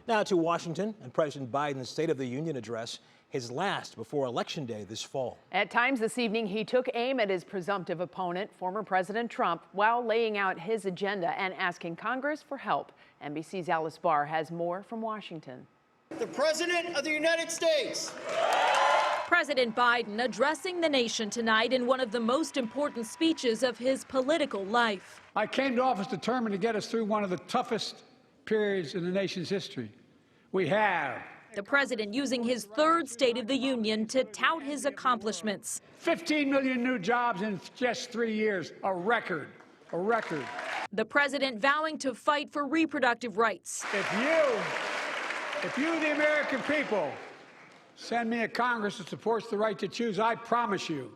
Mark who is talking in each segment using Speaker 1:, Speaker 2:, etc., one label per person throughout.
Speaker 1: Now to Washington and President Biden's State of the Union address, his last before Election Day this fall.
Speaker 2: At times this evening, he took aim at his presumptive opponent, former President Trump, while laying out his agenda and asking Congress for help. NBC's Alice Barr has more from Washington.
Speaker 3: The President of the United States.
Speaker 4: President Biden addressing the nation tonight in one of the most important speeches of his political life.
Speaker 5: I came to office determined to get us through one of the toughest periods in the nation's history. We have.
Speaker 4: The president using his third State of the Union to tout his accomplishments.
Speaker 5: 15 million new jobs in just 3 years, a record, a record.
Speaker 4: The president vowing to fight for reproductive rights.
Speaker 5: If you, the American people, send me a Congress that supports the right to choose, I promise you,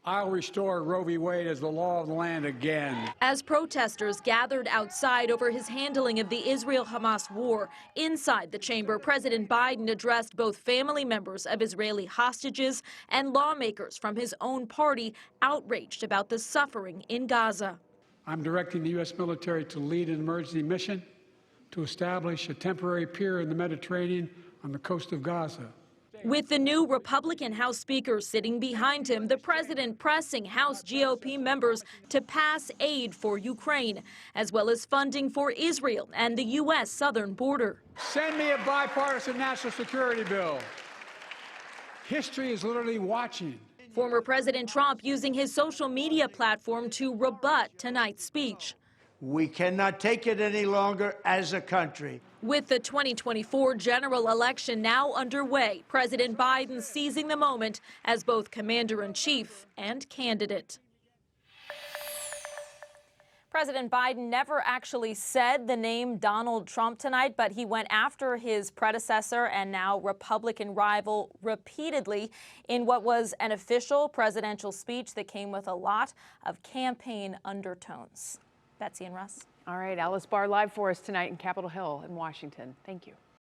Speaker 5: I'll restore Roe v. Wade as the law of the land again.
Speaker 4: As protesters gathered outside over his handling of the Israel-Hamas war, inside the chamber, President Biden addressed both family members of Israeli hostages and lawmakers from his own party outraged about the suffering in Gaza.
Speaker 5: I'm directing the U.S. military to lead an emergency mission to establish a temporary pier in the Mediterranean on the coast of Gaza.
Speaker 4: With the new Republican House Speaker sitting behind him, the president pressing House GOP members to pass aid for Ukraine, as well as funding for Israel and the U.S. southern border.
Speaker 5: Send me a bipartisan national security bill. History is literally watching.
Speaker 4: Former President Trump using his social media platform to rebut tonight's speech.
Speaker 3: We cannot take it any longer as a country.
Speaker 4: With the 2024 general election now underway, President Biden seizing the moment as both commander-in-chief and candidate.
Speaker 6: President Biden never actually said the name Donald Trump tonight, but he went after his predecessor and now Republican rival repeatedly in what was an official presidential speech that came with a lot of campaign undertones. Betsy and Russ.
Speaker 2: All right, Alice Barr live for us tonight in Capitol Hill in Washington. Thank you.